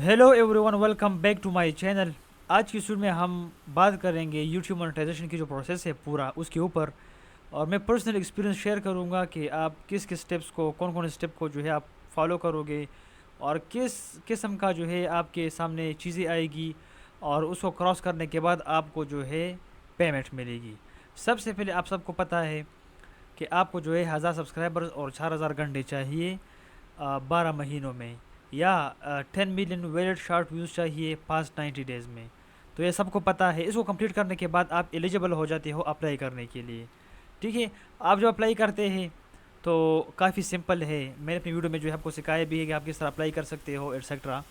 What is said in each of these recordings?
Hello everyone, welcome back to my channel. आज की suit में हम बात करेंगे यूट्यूब मोनेटाइजेशन की जो प्रोसेस है पूरा उसके ऊपर। और मैं पर्सनल एक्सपीरियंस शेयर करूंगा कि आप किस किस स्टेप्स को, कौन कौन स्टेप को जो है आप फॉलो करोगे और किस किस्म का जो है आपके सामने चीज़ें आएगी और उसको क्रॉस करने के बाद आपको जो है पेमेंट मिलेगी। सबसे पहले आप सबको पता है कि आपको जो है 1000 सब्सक्राइबर्स और 4000 घंटे चाहिए 12 महीनों में, या 10 मिलियन वैलिड शॉर्ट व्यूज़ चाहिए पास्ट 90 डेज़ में। तो ये सबको पता है। इसको कंप्लीट करने के बाद आप एलिजिबल हो जाते हो अप्लाई करने के लिए। ठीक है। आप जब अप्लाई करते हैं तो काफ़ी सिंपल है। मैंने अपनी वीडियो में जो है आपको सिखाया भी है कि आप किस तरह अप्लाई कर सकते हो एटसेट्रा।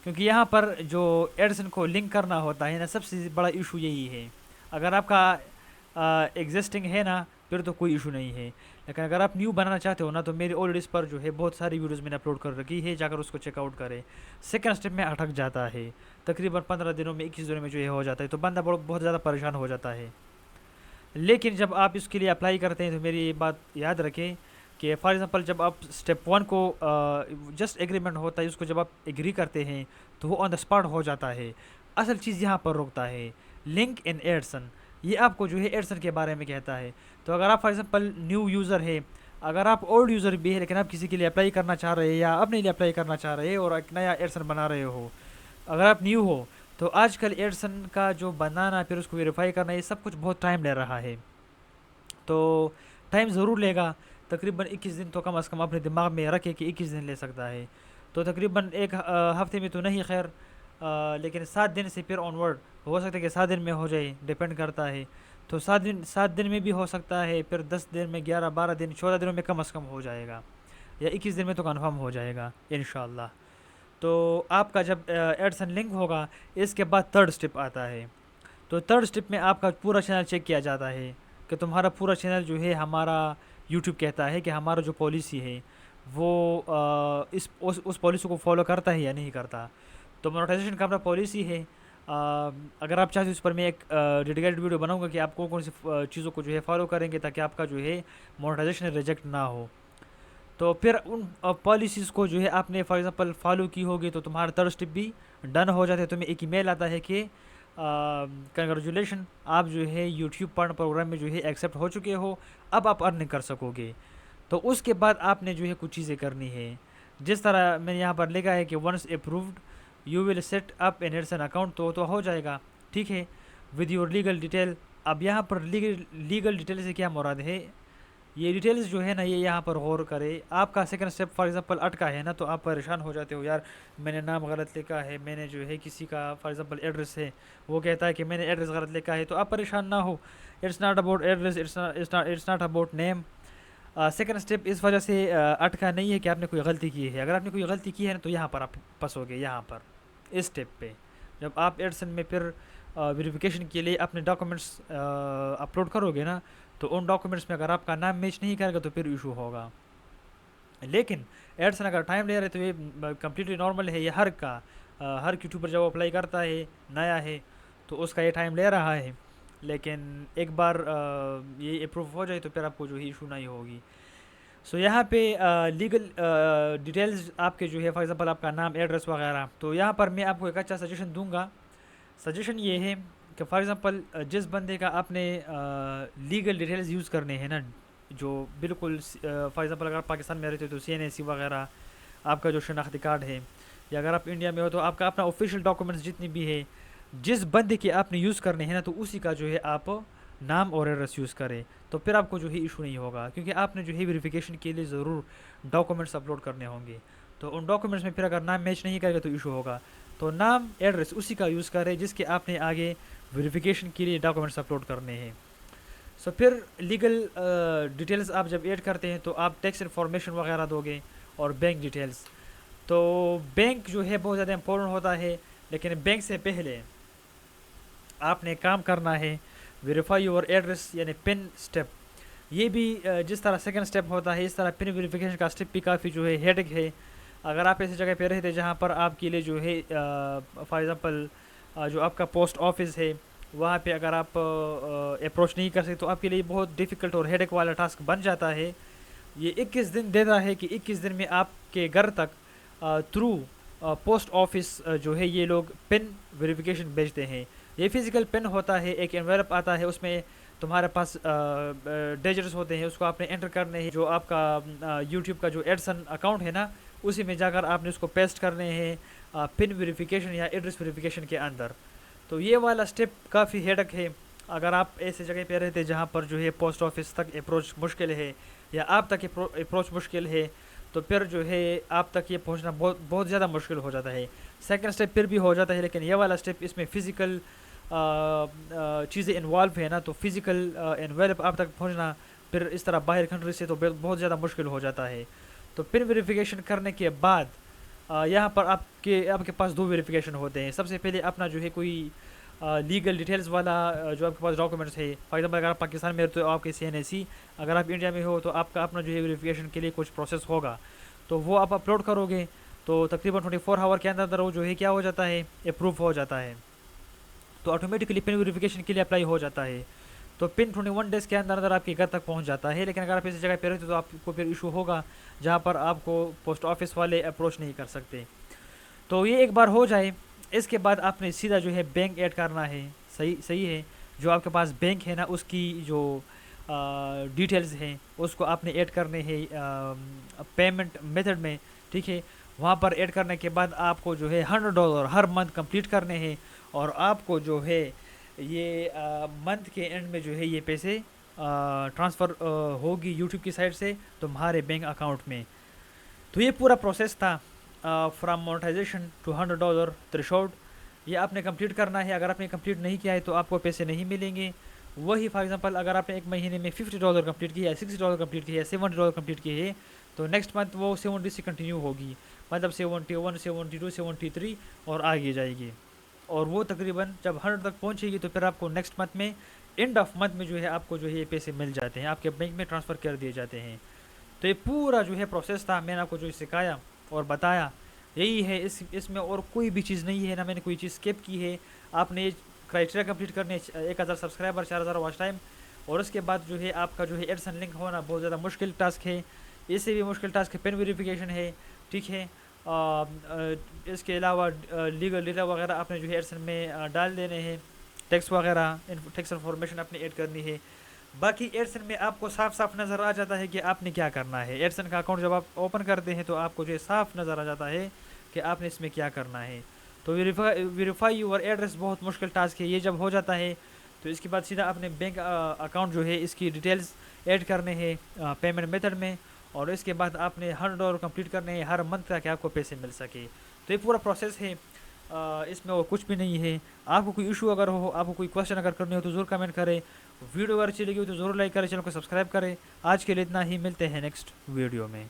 क्योंकि यहाँ पर जो एडसन को लिंक करना होता है ना, सबसे बड़ा इशू यही है। अगर आपका एग्जिस्टिंग है ना, फिर तो कोई इशू नहीं है। लेकिन अगर आप न्यू बनाना चाहते हो ना, तो मेरी ऑलरेडी इस पर जो है बहुत सारी वीडियोस मैंने अपलोड कर रखी है, जाकर उसको चेकआउट करें। सेकंड स्टेप में अटक जाता है, तकरीबन 15 दिनों में 21 दिनों में जो है हो जाता है, तो बंदा बहुत ज़्यादा परेशान हो जाता है। लेकिन जब आप इसके लिए अप्लाई करते हैं तो मेरी ये बात याद रखें कि फॉर एग्ज़ाम्पल जब आप स्टेप 1 को जस्ट एग्रीमेंट होता है, उसको जब आप एग्री करते हैं तो वो ऑन द स्पॉट हो जाता है। असल चीज़ यहाँ पर रुकता है लिंक इन एडसन। ये आपको जो है एडसन के बारे में कहता है। तो अगर आप फॉर एग्ज़ाम्पल न्यू यूज़र है, अगर आप ओल्ड यूज़र भी है लेकिन आप किसी के लिए अप्लाई करना चाह रहे हैं या अपने लिए अप्लाई करना चाह रहे हैं और एक नया एडसन बना रहे हो, अगर आप न्यू हो, तो आजकल एडसन का जो बनाना फिर उसको वेरीफाई करना ये सब कुछ बहुत टाइम ले रहा है। तो टाइम ज़रूर लेगा। तकरीबन 21 दिन तो कम अज़ कम अपने दिमाग में रखे कि 21 दिन ले सकता है। तो तकरीबन एक हफ़्ते में तो नहीं, खैर लेकिन 7 दिन से फिर ऑनवर्ड हो सकता है कि 7 दिन में हो जाए, डिपेंड करता है। तो 7 दिन में भी हो सकता है, फिर 10 दिन में, 11 12 दिन, 14 दिनों में कम अज़ कम हो जाएगा, या 21 दिन में तो कन्फर्म हो जाएगा इंशाल्लाह। तो आपका जब एडसन लिंक होगा, इसके बाद थर्ड स्टेप आता है। तो थर्ड स्टेप में आपका पूरा चैनल चेक किया जाता है कि तुम्हारा पूरा चैनल जो है, हमारा यूट्यूब कहता है कि हमारा जो पॉलिसी है वो इस उस पॉलिसी को फॉलो करता है या नहीं करता। तो मोनेटाइजेशन का अपना पॉलिसी है। अगर आप चाहते हो इस पर मैं एक डेडिकेटेड वीडियो बनाऊंगा कि आप कौन कौन सी चीज़ों को जो है फॉलो करेंगे ताकि आपका जो है मोनेटाइजेशन रिजेक्ट ना हो। तो फिर उन पॉलिसीज़ को जो है आपने फॉर एग्ज़ाम्पल फॉलो की होगी तो तुम्हारा थर्ड स्टेप भी डन हो जाता है। तुम्हें एक ईमेल आता है कि कंग्रेचुलेशन, आप जो है यूट्यूब पार्टनर प्रोग्राम में जो है एक्सेप्ट हो चुके हो, अब आप अर्निंग कर सकोगे। तो उसके बाद आपने जो है कुछ चीज़ें करनी है। जिस तरह मैंने यहाँ पर लिखा है कि once approved you will set up an AdSense account, तो हो जाएगा। ठीक है, विद योर लीगल डिटेल। अब यहाँ पर लीगल डिटेल से क्या मुराद है, ये डिटेल्स जो है ना, ये यहाँ पर गौर करें। आपका सेकंड स्टेप फॉर एग्जांपल अटका है ना, तो आप परेशान हो जाते हो, यार मैंने नाम गलत लिखा है, मैंने जो है किसी का फॉर एग्जांपल एड्रेस है, वो कहता है कि मैंने एड्रेस गलत लिखा है, तो आप परेशान ना हो। It's not about address, it's not about name. Second step इस वजह से अटका नहीं है कि आपने कोई गलती की है। अगर आपने कोई गलती की है ना, तो यहाँ पर आप फंसोगे। यहाँ पर इस स्टेप पे जब आप एडसन में फिर वेरिफिकेशन के लिए अपने डॉक्यूमेंट्स अपलोड करोगे ना, तो उन डॉक्यूमेंट्स में अगर आपका नाम मैच नहीं करेगा तो फिर इशू होगा। लेकिन एडसन अगर टाइम ले रहे तो ये कम्प्लीटली नॉर्मल है। ये हर यूट्यूबर जब अप्लाई करता है नया है तो उसका ये टाइम ले रहा है। लेकिन एक बार ये अप्रूव हो जाए तो फिर आपको जो है इशू नहीं होगी। सो यहाँ पे लीगल डिटेल्स आपके जो है फॉर एग्जांपल आपका नाम, एड्रेस वगैरह। तो यहाँ पर मैं आपको एक अच्छा सजेशन दूंगा। सजेशन ये है कि फॉर एग्ज़ाम्पल जिस बंदे का आपने लीगल डिटेल्स यूज़ करने हैं ना, जो बिल्कुल फॉर एग्ज़ाम्पल अगर आप पाकिस्तान में रहते हो तो CNAC वगैरह आपका जो शनाख्ती कार्ड है, या अगर आप इंडिया में हो तो आपका अपना ऑफिशियल डॉक्यूमेंट्स जितनी भी है, जिस बंदे के आपने यूज़ करने हैं ना, तो उसी का जो है आप नाम और एड्रेस यूज़ करें। तो फिर आपको जो है इशू नहीं होगा, क्योंकि आपने जो है वेरिफिकेशन के लिए ज़रूर डॉक्यूमेंट्स अपलोड करने होंगे। तो उन डॉक्यूमेंट्स में फिर अगर नाम मैच नहीं करेगा तो इशू होगा। तो नाम, एड्रेस उसी का यूज़ करें जिसके आपने आगे वेरिफिकेशन के लिए डॉक्यूमेंट्स अपलोड करने हैं। सो फिर लीगल डिटेल्स आप जब ऐड करते हैं तो आप टैक्स इन्फॉर्मेशन वगैरह दोगे और बैंक डिटेल्स। तो बैंक जो है बहुत ज़्यादा इंपॉर्टेंट होता है, लेकिन बैंक से पहले आपने काम करना है वेरीफाई योर एड्रेस, यानी पिन स्टेप। ये भी जिस तरह सेकंड स्टेप होता है, इस तरह पिन वेरिफिकेशन का स्टेप भी काफ़ी जो है हेडेक है। अगर आप ऐसी जगह पे रहते जहाँ पर आपके लिए जो है फॉर एग्ज़ाम्पल जो आपका पोस्ट ऑफिस है वहाँ पे अगर आप अप्रोच नहीं कर सकते तो आपके लिए बहुत डिफ़िकल्ट और हेडेक वाला टास्क बन जाता है। ये 21 दिन देता है कि 21 दिन में आपके घर तक थ्रू پوسٹ آفس جو ہے یہ لوگ پن ویریفیکیشن بھیجتے ہیں. یہ فزیکل پن ہوتا ہے, ایک انویلپ آتا ہے, اس میں تمہارے پاس ڈیجٹس ہوتے ہیں, اس کو آپ نے انٹر کرنے ہیں. جو آپ کا یوٹیوب کا جو ایڈسن اکاؤنٹ ہے نا, اسی میں جا کر آپ نے اس کو پیسٹ کرنے ہیں پن ویریفیکیشن یا ایڈریس ویریفیکیشن کے اندر. تو یہ والا اسٹیپ کافی ہیڈک ہے. اگر آپ ایسے جگہ پہ رہتے جہاں پر جو ہے پوسٹ آفس تک اپروچ مشکل ہے یا آپ تک اپروچ مشکل ہے, تو پھر جو ہے آپ تک یہ پہنچنا بہت بہت زیادہ مشکل ہو جاتا ہے. سیکنڈ اسٹیپ پھر بھی ہو جاتا ہے, لیکن یہ والا اسٹیپ اس میں فزیکل چیزیں انوالو ہے نا, تو فزیکل انویلپ آپ تک پہنچنا پھر اس طرح باہر کنٹری سے تو بہت زیادہ مشکل ہو جاتا ہے. تو پن ویریفیکیشن کرنے کے بعد یہاں پر آپ کے پاس دو ویریفیکیشن ہوتے ہیں. سب سے پہلے اپنا جو ہے کوئی لیگل ڈیٹیلز والا جو آپ کے پاس ڈاکومنٹس ہے. فار ایگزامپل اگر آپ پاکستان میں رہتے ہو آپ کے CNAC, اگر آپ انڈیا میں ہو تو آپ کا اپنا جو ہے ویریفیکیشن کے لیے کچھ پروسیس ہوگا, تو وہ آپ اپلوڈ کرو گے تو تقریباً 24 آور کے اندر وہ جو ہے کیا ہو جاتا ہے, اپروو ہو جاتا ہے. تو آٹومیٹکلی پن ویریفیکیشن کے لیے اپلائی ہو جاتا ہے. تو پن 21 ڈیز کے اندر آپ کے گھر تک پہنچ جاتا ہے. لیکن اگر آپ ایسی جگہ پہ رہتے تو آپ کو پھر ایشو ہوگا جہاں پر آپ کو پوسٹ آفس والے اپروچ نہیں کر سکتے. تو یہ ایک بار ہو جائے, اس کے بعد آپ نے سیدھا جو ہے بینک ایڈ کرنا ہے. صحیح ہے, جو آپ کے پاس بینک ہے نا اس کی جو ڈیٹیلز ہیں اس کو آپ نے ایڈ کرنے ہیں پیمنٹ میتھڈ میں. ٹھیک ہے, وہاں پر ایڈ کرنے کے بعد آپ کو جو ہے $100 ہر منتھ کمپلیٹ کرنے ہیں, اور آپ کو جو ہے یہ منتھ کے اینڈ میں جو ہے یہ پیسے ٹرانسفر ہوگی یوٹیوب کی سائٹ سے تمہارے بینک اکاؤنٹ میں. تو یہ پورا پروسیس تھا فرام مونیٹائزیشن ٹو $100 تھریشولڈ. یہ آپ نے کمپلیٹ کرنا ہے. اگر آپ نے کمپلیٹ نہیں کیا ہے تو آپ کو پیسے نہیں ملیں گے. وہی فار ایگزامپل اگر آپ نے ایک مہینے میں $50 کمپلیٹ کیا ہے, $60 کمپلیٹ کیا ہے, $70 کمپلیٹ کیے ہے, تو نیکسٹ منتھ وہ 70 سے کنٹینیو ہوگی, مطلب 71, 72, 73 اور آگے جائے گی. اور وہ تقریباً جب 100 تک پہنچے گی تو پھر آپ کو نیکسٹ منتھ میں اینڈ آف منتھ میں جو ہے آپ کو جو ہے یہ پیسے مل جاتے ہیں, آپ کے بینک میں ٹرانسفر کر دیے جاتے ہیں. تو یہ پورا جو ہے پروسیس تھا, میں نے آپ کو جو سکھایا اور بتایا یہی ہے. اس میں اور کوئی بھی چیز نہیں ہے, نہ میں نے کوئی چیز اسکپ کی ہے. آپ نے کرائٹیریا کمپلیٹ کرنے 1000 سبسکرائبر, 4000 واچ ٹائم, اور اس کے بعد جو ہے آپ کا جو ہے ایڈسن لنک ہونا بہت زیادہ مشکل ٹاسک ہے. اس سے بھی مشکل ٹاسک پن ویریفیکیشن ہے. ٹھیک ہے, اس کے علاوہ لیگل ڈیٹا وغیرہ آپ نے جو ہے ایڈسن میں ڈال دینے ہیں, ٹیکس وغیرہ ٹیکس انفارمیشن آپ نے ایڈ کرنی ہے. باقی ایڈسن میں آپ کو صاف صاف نظر آ جاتا ہے کہ آپ نے کیا کرنا ہے. ایڈسن کا اکاؤنٹ جب آپ اوپن کرتے ہیں تو آپ کو جو ہے صاف نظر آ جاتا ہے کہ آپ نے اس میں کیا کرنا ہے. تو ویریفائی یور ایڈریس بہت مشکل ٹاسک ہے. یہ جب ہو جاتا ہے تو اس کے بعد سیدھا اپنے بینک اکاؤنٹ جو ہے اس کی ڈیٹیلز ایڈ کرنے ہیں پیمنٹ میتھڈ میں, اور اس کے بعد آپ نے $100 کمپلیٹ کرنے ہیں ہر منتھ تک کہ آپ کو پیسے مل سکے. تو یہ پورا پروسیس ہے, اس میں اور کچھ بھی نہیں ہے. آپ کو کوئی ایشو اگر ہو, آپ کو کوئی کوشچن اگر کرنی ہو تو ضرور کمنٹ کریں. ویڈیو اگر اچھی لگی ہو تو ضرور لائک کریں, چینل کو سبسکرائب کریں. آج کے لیے اتنا ہی, ملتے ہیں نیکسٹ ویڈیو میں.